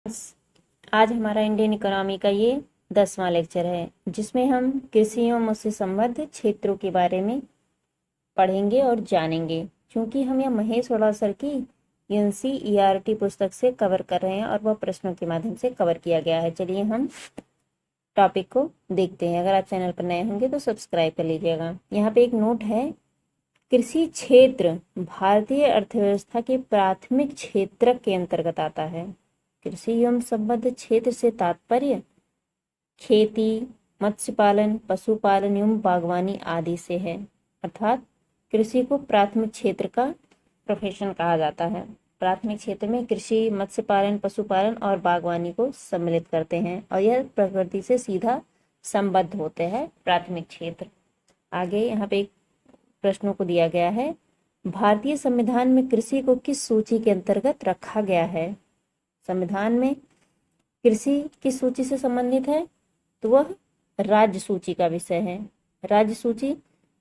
आज हमारा Indian economy का ये 10वां लेक्चर है, जिसमें हम कृषि एवं उससे संबद्ध क्षेत्रों के बारे में पढ़ेंगे और जानेंगे। क्योंकि हम यह महेश वड़ाल सर की NCERT पुस्तक से कवर कर रहे हैं और वह प्रश्नों के माध्यम से कवर किया गया है। चलिए हम टॉपिक को देखते हैं। अगर आप चैनल पर नए होंगे तो सब्सक्राइब कर लीजिएगा। यहाँ पे एक नोट है, कृषि क्षेत्र भारतीय अर्थव्यवस्था के प्राथमिक क्षेत्र के अंतर्गत आता है। कृषि एवं संबद्ध क्षेत्र से तात्पर्य खेती, मत्स्य पालन, पशुपालन एवं बागवानी आदि से है। अर्थात कृषि को प्राथमिक क्षेत्र का प्रोफेशन कहा जाता है। प्राथमिक क्षेत्र में कृषि, मत्स्य पालन, पशुपालन और बागवानी को सम्मिलित करते हैं और यह प्रकृति से सीधा संबद्ध होते हैं प्राथमिक क्षेत्र। आगे यहाँ पे एक प्रश्नों को दिया गया है, भारतीय संविधान में कृषि को किस सूची के अंतर्गत रखा गया है। संविधान में कृषि किस सूची से संबंधित है, तो वह राज्य सूची का विषय है। राज्य सूची,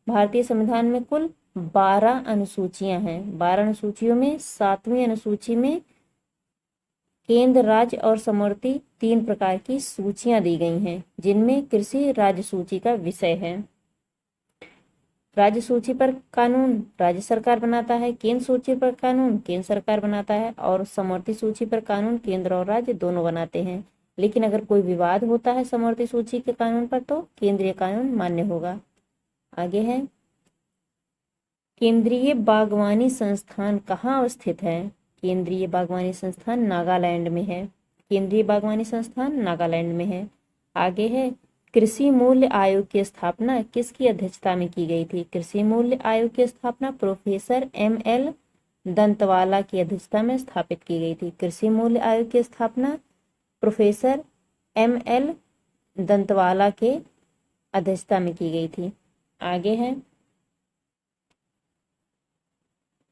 भारतीय संविधान में कुल 12 अनुसूचियां हैं। 12 अनुसूचियों में 7वीं अनुसूची में केंद्र, राज्य और समवर्ती 3 प्रकार की सूचियां दी गई हैं, जिनमें कृषि राज्य सूची का विषय है। राज्य सूची पर कानून राज्य सरकार बनाता है, केंद्र सूची पर कानून केंद्र सरकार बनाता है और समवर्ती सूची पर कानून केंद्र और राज्य दोनों बनाते हैं। लेकिन अगर कोई विवाद होता है समवर्ती सूची के कानून पर तो केंद्रीय कानून मान्य होगा। आगे है, केंद्रीय बागवानी संस्थान कहाँ अवस्थित है। केंद्रीय बागवानी संस्थान नागालैंड में है। केंद्रीय बागवानी संस्थान नागालैंड में है। आगे है, कृषि मूल्य आयोग की स्थापना किसकी अध्यक्षता में की गई थी। कृषि मूल्य आयोग की स्थापना प्रोफेसर ML दंतवाला की अध्यक्षता में स्थापित की गई थी। कृषि मूल्य आयोग की स्थापना प्रोफेसर ML दंतवाला के अध्यक्षता में की गई थी। आगे है,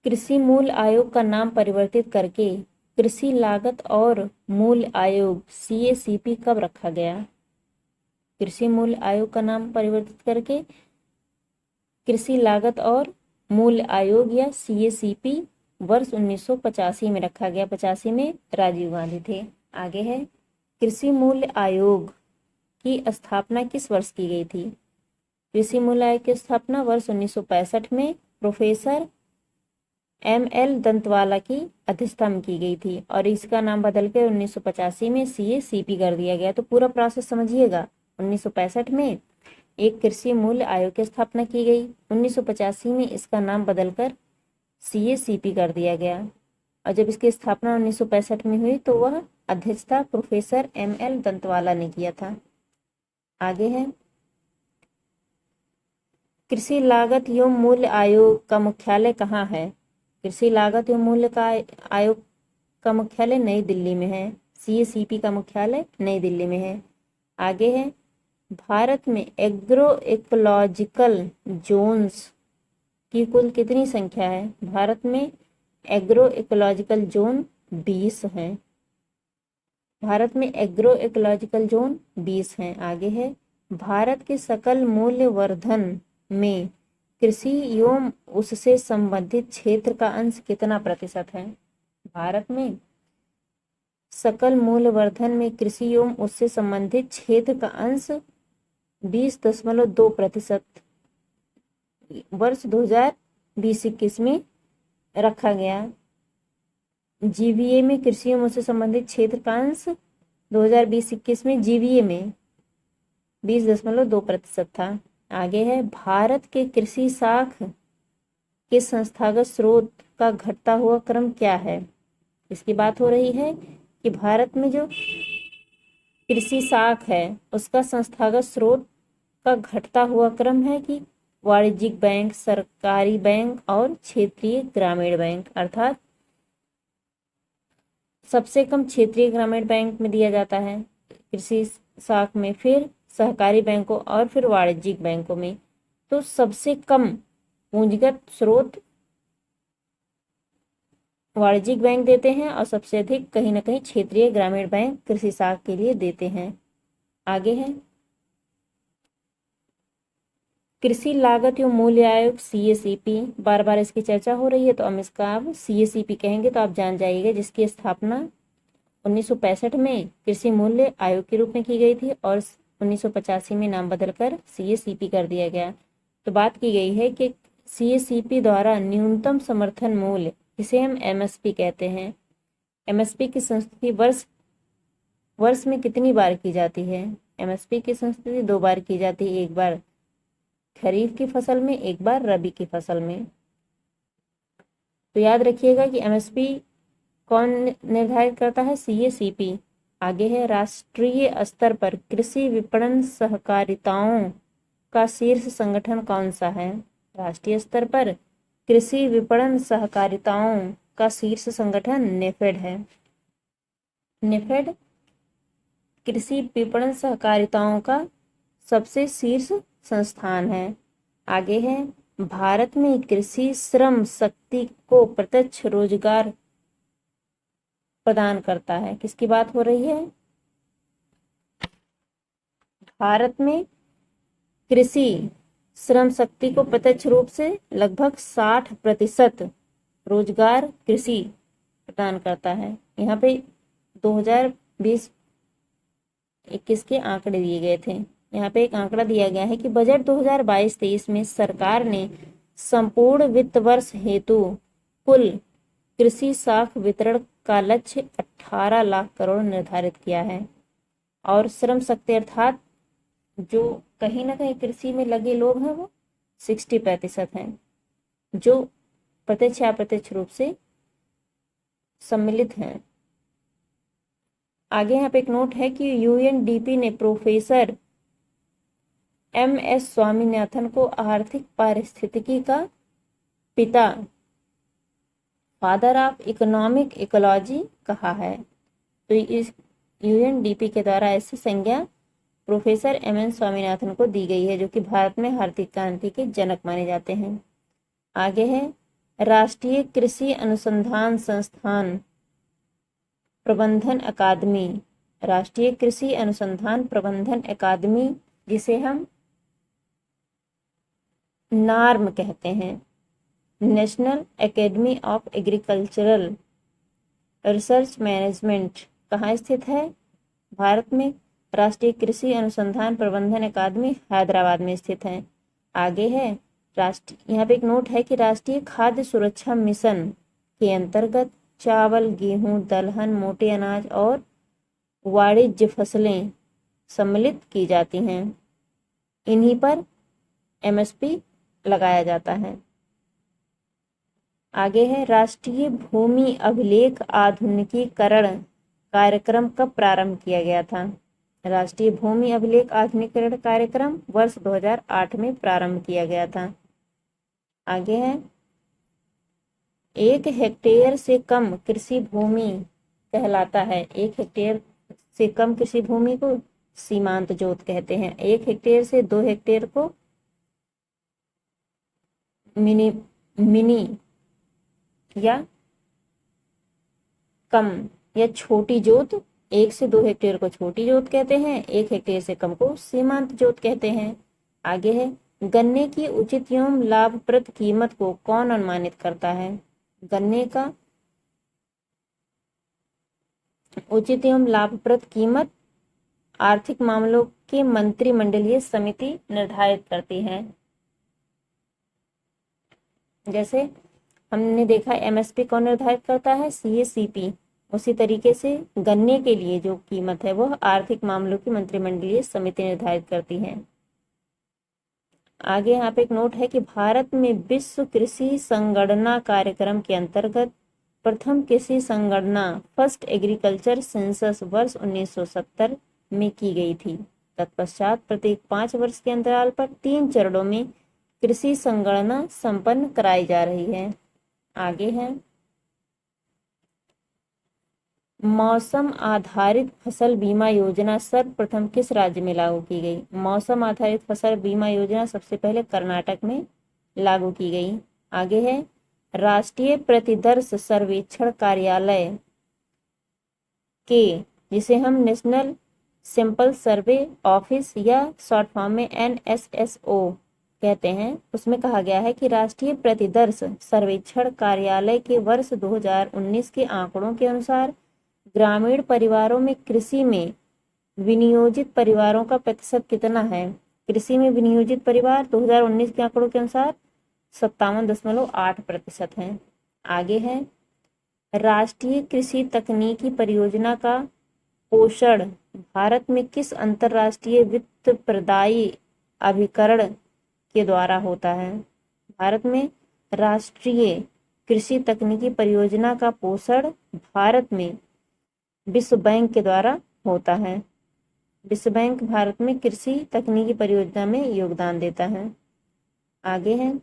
कृषि मूल्य आयोग का नाम परिवर्तित करके कृषि लागत और मूल्य आयोग CACP कब रखा गया। कृषि मूल्य आयोग का नाम परिवर्तित करके कृषि लागत और मूल्य आयोग या CACP वर्ष 1985 में रखा गया। 85 में राजीव गांधी थे। आगे है, कृषि मूल्य आयोग की स्थापना किस वर्ष की गई थी। कृषि मूल्य आयोग की स्थापना वर्ष 1965 में प्रोफेसर ML दंतवाला की अध्यक्षता में की गई थी और इसका नाम बदलकर 1985 में CACP कर दिया गया। तो पूरा प्रोसेस समझिएगा। 1965 में एक कृषि मूल्य आयोग की स्थापना की गई, 1985 में इसका नाम बदलकर CACP कर दिया गया और जब इसकी स्थापना 1965 में हुई तो वह अध्यक्षता प्रोफेसर ML दंतवाला ने किया था। आगे है, कृषि लागत एवं मूल्य आयोग का मुख्यालय कहाँ है। कृषि लागत एवं मूल्य का आयोग का मुख्यालय नई दिल्ली में है। CACP का मुख्यालय नई दिल्ली में है। आगे है, भारत में एग्रो इकोलॉजिकल जोन्स की कुल कितनी संख्या है। भारत में एग्रो इकोलॉजिकल जोन 20 हैं। भारत में एग्रो इकोलॉजिकल जोन 20 हैं। आगे है, भारत के सकल मूल्य वर्धन में कृषि एवं उससे संबंधित क्षेत्र का अंश कितना प्रतिशत है। भारत में सकल मूल्य वर्धन में कृषि एवं उससे संबंधित क्षेत्र का अंश 20.2% वर्ष 2020-21 में रखा गया। GVA में कृषि एवं उससे संबंधित क्षेत्र का अंश 2020-21 में GVA में 20.2% था। आगे है, भारत के कृषि साख के संस्थागत स्रोत का घटता हुआ क्रम क्या है। इसकी बात हो रही है कि भारत में जो कृषि साख है उसका संस्थागत स्रोत का घटता हुआ क्रम है कि वाणिज्यिक बैंक, सरकारी बैंक और क्षेत्रीय ग्रामीण बैंक। अर्थात सबसे कम क्षेत्रीय ग्रामीण बैंक में दिया जाता है कृषि साख में, फिर सहकारी बैंकों और फिर वाणिज्यिक बैंकों में। तो सबसे कम पूंजीगत स्रोत वाणिज्यिक बैंक देते हैं और सबसे अधिक कहीं ना कहीं क्षेत्रीय ग्रामीण बैंक कृषि साख के लिए देते हैं। आगे है, कृषि लागत एवं मूल्य आयोग CACP, बार बार इसकी चर्चा हो रही है तो हम इसका अब CACP कहेंगे तो आप जान जाइएगा, जिसकी स्थापना 1965 में कृषि मूल्य आयोग के रूप में की गई थी और 1985 में नाम बदलकर CACP कर दिया गया। तो बात की गई है कि CACP द्वारा न्यूनतम समर्थन मूल्य, जिसे हम MSP कहते हैं, MSP की संस्तुति वर्ष में कितनी बार की जाती है? MSP की संस्तुति 2 बार की जाती है, एक बार खरीफ की फसल में, एक बार रबी की फसल में। तो याद रखिएगा कि MSP कौन निर्धारित करता है? CACP। आगे है, राष्ट्रीय स्तर पर कृषि विपणन सहकारिताओं का शीर्ष संगठन कौन सा है? राष्ट्रीय स्तर पर कृषि विपणन सहकारिताओं का शीर्ष संगठन नेफेड है। नेफेड कृषि विपणन सहकारिताओं का सबसे शीर्ष संस्थान है। आगे है, भारत में कृषि श्रम शक्ति को प्रत्यक्ष रोजगार प्रदान करता है। किसकी बात हो रही है? भारत में कृषि श्रम शक्ति को प्रत्यक्ष रूप से लगभग 60% रोजगार कृषि प्रदान करता है। यहाँ पे 2020-21 के आंकड़े दिए गए थे। यहाँ पे एक आंकड़ा दिया गया है कि बजट 2022-23 में सरकार ने संपूर्ण वित्त वर्ष हेतु कुल कृषि साख वितरण का लक्ष्य 18 लाख करोड़ निर्धारित किया है। और श्रम शक्ति अर्थात जो कहीं ना कहीं कृषि में लगे लोग हैं वो 60% हैं, जो प्रत्यक्ष या अप्रत्यक्ष रूप से सम्मिलित हैं। आगे यहाँ पे एक नोट है कि UNDP ने प्रोफेसर MS स्वामीनाथन को आर्थिक पारिस्थितिकी का पिता, फादर ऑफ इकोनॉमिक इकोलॉजी कहा है। तो इस UNDP के द्वारा ऐसी संज्ञा प्रोफेसर MS स्वामीनाथन को दी गई है, जो कि भारत में हरित क्रांति के जनक माने जाते हैं। आगे है, राष्ट्रीय कृषि अनुसंधान संस्थान प्रबंधन अकादमी, राष्ट्रीय कृषि अनुसंधान प्रबंधन अकादमी, जिसे हम नार्म कहते हैं, national academy of agricultural research management, कहाँ स्थित है? भारत में राष्ट्रीय कृषि अनुसंधान प्रबंधन अकादमी हैदराबाद में स्थित है। आगे है, यहाँ पे एक नोट है कि राष्ट्रीय खाद्य सुरक्षा मिशन के अंतर्गत चावल, गेहूं, दलहन, मोटे अनाज और वाणिज्य फसलें सम्मिलित की जाती हैं। इन्हीं पर MSP लगाया जाता है। आगे है, राष्ट्रीय भूमि अभिलेख आधुनिकीकरण कार्यक्रम कब प्रारंभ किया गया था? राष्ट्रीय भूमि अभिलेख आधुनिकीकरण कार्यक्रम वर्ष 2008 में प्रारंभ किया गया था। आगे है, 1 हेक्टेयर से कम कृषि भूमि कहलाता है। 1 हेक्टेयर से कम कृषि भूमि को सीमांत जोत कहते हैं। 1 हेक्टेयर से 2 हेक्टेयर को मिनी या कम या छोटी जोत, 1 से 2 हेक्टेयर को छोटी जोत कहते हैं, 1 हेक्टेयर से कम को सीमांत जोत कहते हैं। आगे है, गन्ने की उचित एवं लाभप्रद कीमत को कौन अनुमानित करता है? गन्ने का उचित एवं लाभप्रद कीमत आर्थिक मामलों की मंत्रिमंडलीय समिति निर्धारित करती है। जैसे हमने देखा MSP कौन निर्धारित करता है? CACP। उसी तरीके से गन्ने के लिए जो कीमत है वह आर्थिक मामलों की मंत्रिमंडलीय समिति निर्धारित करती है। आगे यहाँ पे एक नोट है कि भारत में विश्व कृषि संगणना कार्यक्रम के अंतर्गत प्रथम कृषि संगणना फर्स्ट एग्रीकल्चर सेंसस वर्ष 1970 में की गई थी। तत्पश्चात प्रत्येक 5 वर्ष के अंतराल पर 3 चरणों में कृषि संगणना संपन्न कराई जा रही है। आगे है, मौसम आधारित फसल बीमा योजना सर्वप्रथम किस राज्य में लागू की गई? मौसम आधारित फसल बीमा योजना सबसे पहले कर्नाटक में लागू की गई। आगे है, राष्ट्रीय प्रतिदर्श सर्वेक्षण कार्यालय के, जिसे हम नेशनल सैंपल सर्वे ऑफिस या शॉर्ट फॉर्म में NSSO कहते हैं, उसमें कहा गया है कि राष्ट्रीय प्रतिदर्श सर्वेक्षण कार्यालय के वर्ष 2019 के आंकड़ों के अनुसार ग्रामीण परिवारों में कृषि में विनियोजित परिवारों का प्रतिशत कितना है? कृषि में विनियोजित परिवार 2019 के आंकड़ों के अनुसार 57.8% हैं। आगे है, राष्ट्रीय कृषि तकनीकी परियोजना का पोषण भारत में किस अंतर्राष्ट्रीय वित्त प्रदायी अभिकरण के द्वारा होता है? भारत में राष्ट्रीय कृषि तकनीकी परियोजना का पोषण भारत में विश्व बैंक के द्वारा होता है। विश्व बैंक भारत में कृषि तकनीकी परियोजना में योगदान देता है। आगे है,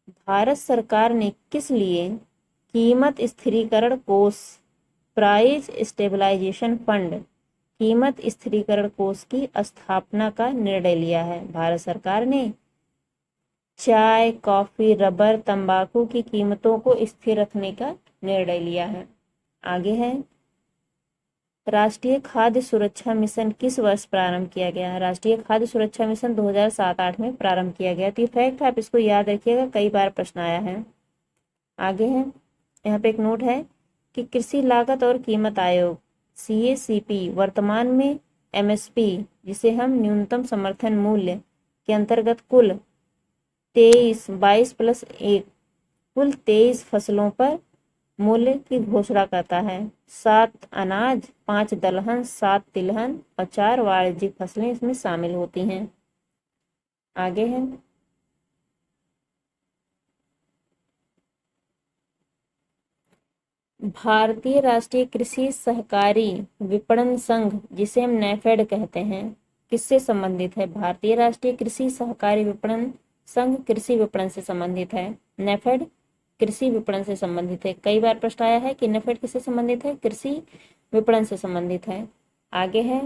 भारत सरकार ने किस लिए कीमत स्थिरीकरण कोष प्राइस स्टेबलाइजेशन फंड कीमत स्थिरीकरण कोष की स्थापना का निर्णय लिया है? भारत सरकार ने चाय, कॉफी, रबर, तंबाकू की कीमतों को स्थिर रखने का निर्णय लिया है। आगे है, राष्ट्रीय खाद्य सुरक्षा मिशन किस वर्ष प्रारंभ किया गया? राष्ट्रीय खाद्य सुरक्षा मिशन 2007-8 में प्रारंभ किया गया। तो ये फैक्ट है, आप इसको याद रखिएगा, कई बार प्रश्न आया है। आगे है, यहाँ पे एक नोट है कि कृषि लागत और कीमत आयोग CACP वर्तमान में MSP, जिसे हम न्यूनतम समर्थन मूल्य के अंतर्गत कुल 22 कुल 23 फसलों पर मूल्य की घोषणा करता है। 7 अनाज, 5 दलहन, 7 तिलहन और 4 वाणिज्यिक फसलें इसमें शामिल होती हैं। आगे है, भारतीय राष्ट्रीय कृषि सहकारी विपणन संघ, जिसे हम नेफेड कहते हैं, किससे संबंधित है? भारतीय राष्ट्रीय कृषि सहकारी विपणन संघ कृषि विपणन से संबंधित है। नेफेड कृषि विपणन से संबंधित है। कई बार प्रश्न आया है कि नेफेड किससे संबंधित है? कृषि विपणन से संबंधित है। आगे है,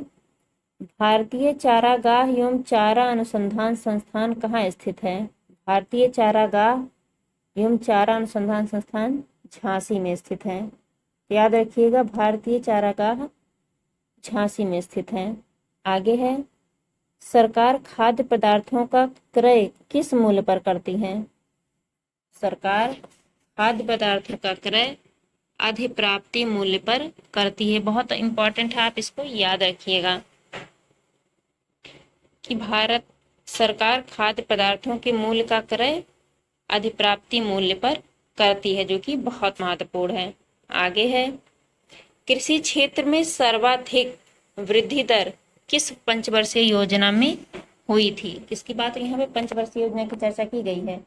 भारतीय चारागाह एवं चारा अनुसंधान संस्थान कहाँ स्थित है? भारतीय चारागाह एवं चारा अनुसंधान संस्थान झांसी में स्थित है। याद रखिएगा, भारतीय चारागाह झांसी में स्थित है। आगे है, सरकार खाद्य पदार्थों का क्रय किस मूल्य पर करती है? सरकार खाद्य पदार्थों का क्रय अधिप्राप्ति मूल्य पर करती है। बहुत इंपॉर्टेंट है, आप इसको याद रखिएगा कि भारत सरकार खाद्य पदार्थों के मूल्य का क्रय अधिप्राप्ति मूल्य पर करती है, जो कि बहुत महत्वपूर्ण है। आगे है, कृषि क्षेत्र में सर्वाधिक वृद्धि दर किस पंचवर्षीय योजना में हुई थी? किसकी बात यहाँ पे पंचवर्षीय योजना की चर्चा की गई है।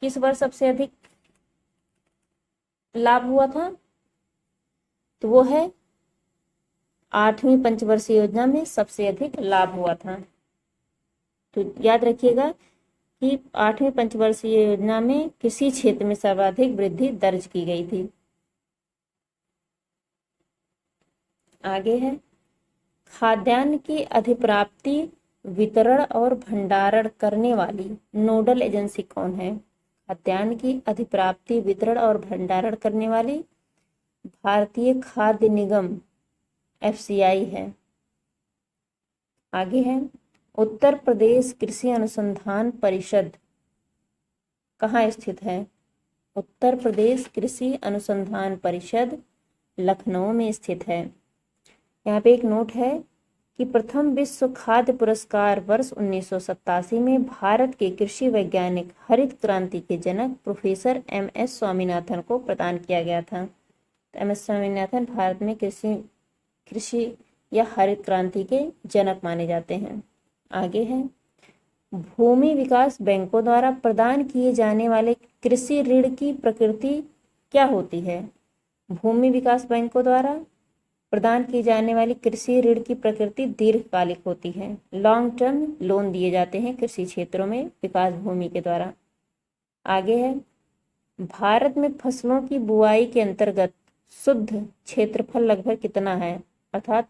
किस वर्ष सबसे अधिक लाभ हुआ था? तो वो है 8वीं पंचवर्षीय योजना में सबसे अधिक लाभ हुआ था। तो याद रखिएगा कि 8वीं पंचवर्षीय योजना में कृषि क्षेत्र में सर्वाधिक वृद्धि दर्ज की गई थी। आगे है, खाद्यान्न की अधिप्राप्ति, वितरण और भंडारण करने वाली नोडल एजेंसी कौन है? खाद्यान्न की अधिप्राप्ति, वितरण और भंडारण करने वाली भारतीय खाद्य निगम FCI है। आगे है, उत्तर प्रदेश कृषि अनुसंधान परिषद कहाँ स्थित है? उत्तर प्रदेश कृषि अनुसंधान परिषद लखनऊ में स्थित है। यहाँ पे एक नोट है कि प्रथम विश्व खाद्य पुरस्कार वर्ष 1987 में भारत के कृषि वैज्ञानिक, हरित क्रांति के जनक प्रोफेसर MS स्वामीनाथन को प्रदान किया गया था। MS स्वामीनाथन भारत में कृषि या हरित क्रांति के जनक माने जाते हैं। आगे है, भूमि विकास बैंकों द्वारा प्रदान किए जाने वाले कृषि ऋण की प्रकृति क्या होती है? भूमि विकास बैंकों द्वारा प्रदान की जाने वाली कृषि ऋण की प्रकृति दीर्घकालिक होती है। लॉन्ग टर्म लोन दिए जाते हैं कृषि क्षेत्रों में विकास भूमि के द्वारा। आगे है, भारत में फसलों की बुआई के अंतर्गत शुद्ध क्षेत्रफल लगभग कितना है? अर्थात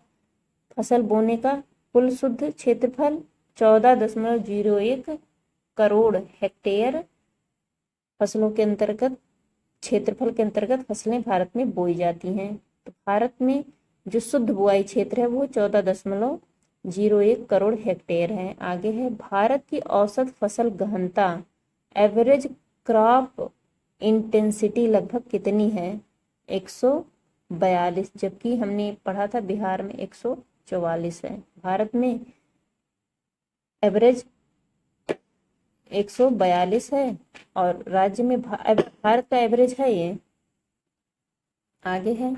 फसल बोने का कुल शुद्ध क्षेत्रफल 14.01 करोड़ हेक्टेयर फसलों के अंतर्गत क्षेत्रफल के अंतर्गत फसलें भारत में बोई जाती हैं। तो भारत में जो शुद्ध बुआई क्षेत्र है वो 14.01 करोड़ हेक्टेयर है। आगे है, भारत की औसत फसल गहनता, एवरेज क्रॉप इंटेंसिटी लगभग कितनी है? 142, जबकि हमने पढ़ा था बिहार में 144 है। भारत में एवरेज 142 है और राज्य में भारत का एवरेज है ये। आगे है,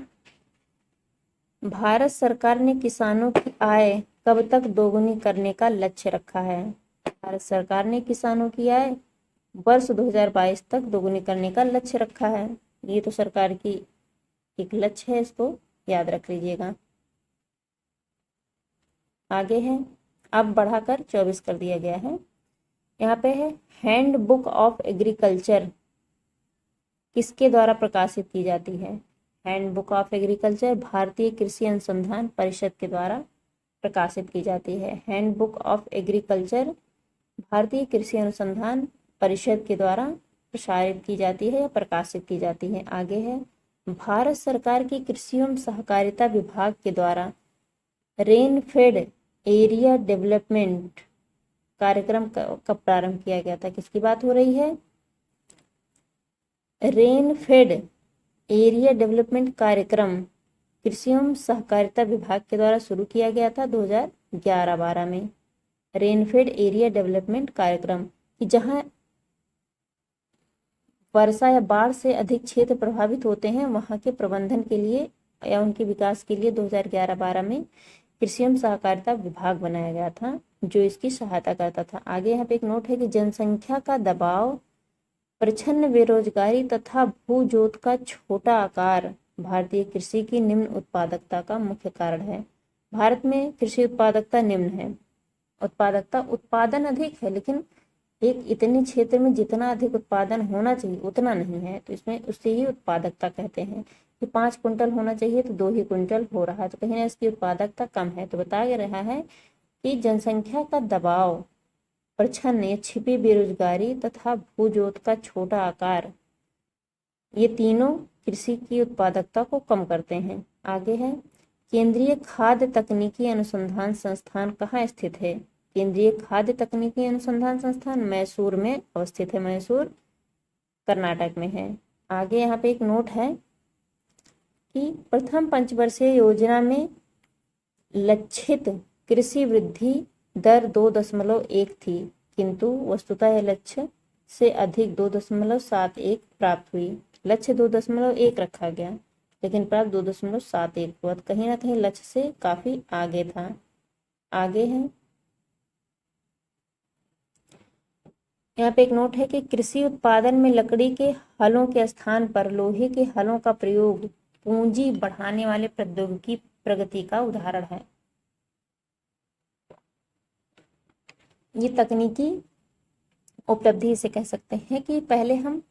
भारत सरकार ने किसानों की आय कब तक दोगुनी करने का लक्ष्य रखा है? भारत सरकार ने किसानों की आय वर्ष 2022 तक दोगुनी करने का लक्ष्य रखा है। ये तो सरकार की एक लक्ष्य है, इसको याद रख लीजिएगा। आगे है, अब बढ़ाकर 24 कर दिया गया है। यहाँ पे है, हैंड बुक ऑफ एग्रीकल्चर किसके द्वारा प्रकाशित की जाती है? हैंड बुक ऑफ एग्रीकल्चर भारतीय कृषि अनुसंधान परिषद के द्वारा प्रकाशित की जाती है। हैंड बुक ऑफ एग्रीकल्चर भारतीय कृषि अनुसंधान परिषद के द्वारा प्रसारित की जाती है या प्रकाशित की जाती है। आगे है, भारत सरकार के कृषि एवं सहकारिता विभाग के द्वारा रेन फेड एरिया डेवलपमेंट कार्यक्रम कब प्रारंभ किया गया था? किसकी बात हो रही है? रेन फेड एरिया डेवलपमेंट कार्यक्रम कृषि एवं सहकारिता विभाग के द्वारा शुरू किया गया था 2011-12 में। रेनफेड एरिया डेवलपमेंट कार्यक्रम कि जहां वर्षा या बाढ़ से अधिक क्षेत्र प्रभावित होते हैं वहां के प्रबंधन के लिए या उनके विकास के लिए 2011-12 में कृषि एवं सहकारिता विभाग बनाया गया था जो इसकी सहायता करता था। आगे यहाँ पे एक नोट है कि जनसंख्या का दबाव, प्रच्छन्न बेरोजगारी तथा भूजोत का छोटा आकार भारतीय कृषि की निम्न उत्पादकता का मुख्य कारण है। भारत में कृषि उत्पादकता निम्न है। उत्पादन अधिक है लेकिन एक इतने क्षेत्र में जितना अधिक उत्पादन होना चाहिए उतना नहीं है, तो इसमें उससे ही उत्पादकता कहते हैं कि 5 कुंटल होना चाहिए तो 2 ही कुंटल हो रहा है, तो कहीं ना इसकी उत्पादकता कम है। तो बताया रहा है कि जनसंख्या का दबाव, प्रच्छन्न या छिपी बेरोजगारी तथा भूजोत का छोटा आकार, ये तीनों कृषि की उत्पादकता को कम करते हैं। आगे है, केंद्रीय खाद्य तकनीकी अनुसंधान संस्थान कहाँ स्थित है? केंद्रीय खाद्य तकनीकी अनुसंधान संस्थान मैसूर में अवस्थित है। मैसूर कर्नाटक में है। आगे यहाँ पे एक नोट है कि प्रथम पंचवर्षीय योजना में लक्षित कृषि वृद्धि दर 2.1 थी, किंतु वस्तुतः यह लक्ष्य से अधिक 2.71 प्राप्त हुई। लक्ष्य 2.1 रखा गया लेकिन प्राप्त 2.71 हुआ, तो कहीं ना कहीं लक्ष्य से काफी आगे था। आगे है, यहाँ पे एक नोट है कि कृषि उत्पादन में लकड़ी के हलों के स्थान पर लोहे के हलों का प्रयोग पूंजी बढ़ाने वाले प्रौद्योगिकी प्रगति का उदाहरण है। ये तकनीकी उपलब्धि से कह सकते हैं कि पहले हम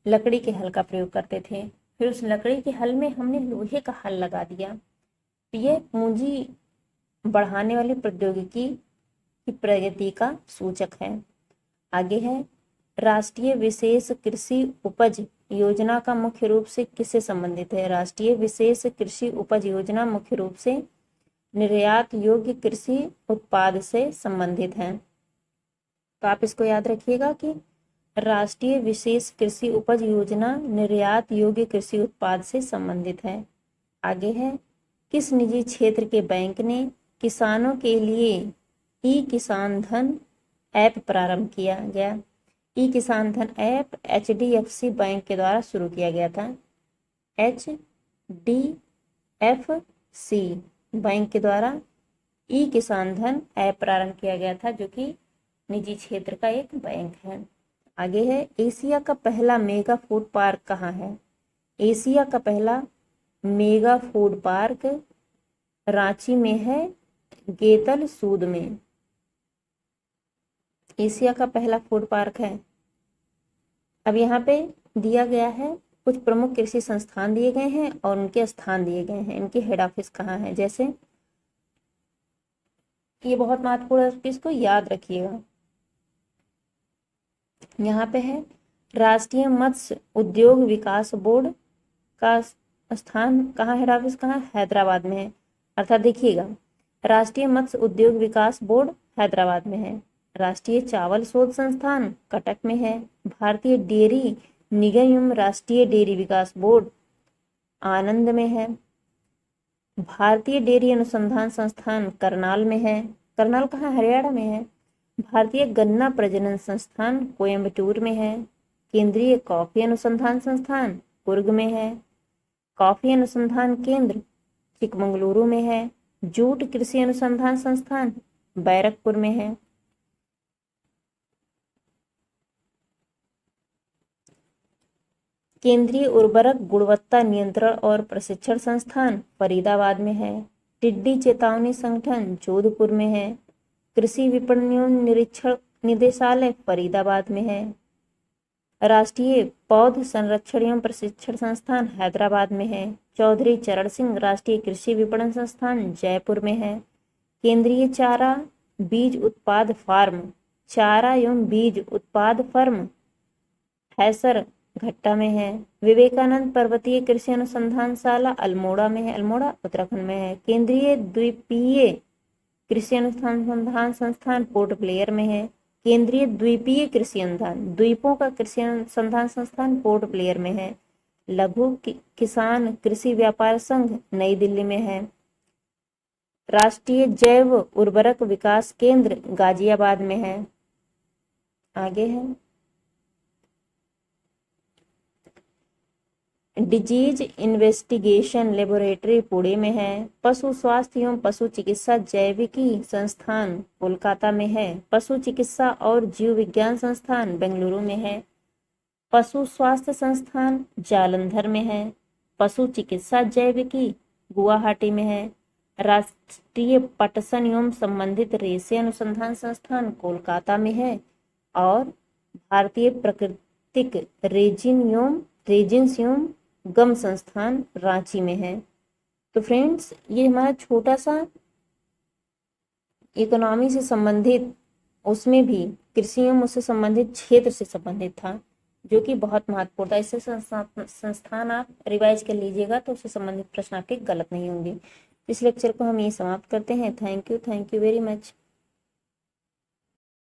लकड़ी के हल का प्रयोग करते थे, फिर उस लकड़ी के हल में हमने लोहे का हल लगा दिया। तो ये पूंजी बढ़ाने वाली प्रौद्योगिकी की प्रगति का सूचक है। आगे है, राष्ट्रीय विशेष कृषि उपज योजना का मुख्य रूप से किससे संबंधित है? राष्ट्रीय विशेष कृषि उपज योजना मुख्य रूप से निर्यात योग्य कृषि उत्पाद से संबंधित है। तो आप इसको याद रखिएगा कि राष्ट्रीय विशेष कृषि उपज योजना निर्यात योग्य कृषि उत्पाद से संबंधित है। आगे है, किस निजी क्षेत्र के बैंक ने किसानों के लिए ई किसान धन ऐप प्रारंभ किया गया? ई किसान धन ऐप HDFC बैंक के द्वारा शुरू किया गया था। HDFC बैंक के द्वारा ई किसान धन ऐप प्रारंभ किया गया था जो कि निजी क्षेत्र का एक बैंक है। आगे है, एशिया का पहला मेगा फूड पार्क कहाँ है? एशिया का पहला मेगा फूड पार्क रांची में है, गेतल सूद में। एशिया का पहला फूड पार्क है। अब यहाँ पे दिया गया है कुछ प्रमुख कृषि संस्थान दिए गए हैं और उनके स्थान दिए गए हैं, इनके हेड ऑफिस कहाँ है। जैसे ये बहुत महत्वपूर्ण है, इसको याद रखिएगा। यहाँ पे है, राष्ट्रीय मत्स्य उद्योग विकास बोर्ड का स्थान कहाँ, हेड ऑफिस कहाँ? हैदराबाद में है। अर्थात देखिएगा, राष्ट्रीय मत्स्य उद्योग विकास बोर्ड हैदराबाद में है। राष्ट्रीय चावल शोध संस्थान कटक में है। भारतीय डेयरी निगम एवं राष्ट्रीय डेयरी विकास बोर्ड आनंद में है। भारतीय डेयरी अनुसंधान संस्थान करनाल में है। करनाल कहाँ, हरियाणा में है। भारतीय गन्ना प्रजनन संस्थान कोयम्बटूर में है। केंद्रीय कॉफी अनुसंधान संस्थान कुर्ग में है। कॉफी अनुसंधान केंद्र चिकमंगलुरु में है। जूट कृषि अनुसंधान संस्थान बैरकपुर में है। केंद्रीय उर्वरक गुणवत्ता नियंत्रण और प्रशिक्षण संस्थान फरीदाबाद में है। टिड्डी चेतावनी संगठन जोधपुर में है। कृषि विपणन निरीक्षण निदेशालय फरीदाबाद में है। राष्ट्रीय पौध संरक्षण एवं प्रशिक्षण संस्थान हैदराबाद में है। चौधरी चरण सिंह राष्ट्रीय कृषि विपणन संस्थान जयपुर में है। केंद्रीय चारा बीज उत्पाद फार्म चारा एवं बीज उत्पाद फर्म हैसर घट्टा में है। विवेकानंद पर्वतीय कृषि अनुसंधानशाला अल्मोड़ा में है, अल्मोड़ा उत्तराखंड में है। केंद्रीय द्वीपीय कृषि अनुसंधान संस्थान पोर्ट ब्लेयर में है। केंद्रीय द्वीपीय कृषि अनुसंधान द्वीपों का कृषि अनुसंधान संस्थान पोर्ट ब्लेयर में है। लघु किसान कृषि व्यापार संघ नई दिल्ली में है। राष्ट्रीय जैव उर्वरक विकास केंद्र गाजियाबाद में है। आगे है डिजीज इन्वेस्टिगेशन लेबोरेटरी पुणे में है। पशु स्वास्थ्य एवं पशु चिकित्सा जैविकी संस्थान कोलकाता में है। पशु चिकित्सा और जीव विज्ञान संस्थान बेंगलुरु में है। पशु स्वास्थ्य संस्थान जालंधर में है। पशु चिकित्सा जैविकी गुवाहाटी में है। राष्ट्रीय पटसन एवं संबंधित रेशे अनुसंधान संस्थान कोलकाता में है। और भारतीय प्राकृतिक रेजिन्स एवं गम संस्थान रांची में है। तो फ्रेंड्स, ये हमारा छोटा सा इकोनॉमी से संबंधित, उसमें भी कृषि एवं उससे संबंधित क्षेत्र से संबंधित था, जो कि बहुत महत्वपूर्ण था। इससे संस्थान आप रिवाइज कर लीजिएगा तो उससे संबंधित प्रश्न आपके गलत नहीं होंगे। इस लेक्चर को हम ये समाप्त करते हैं। Thank you very much.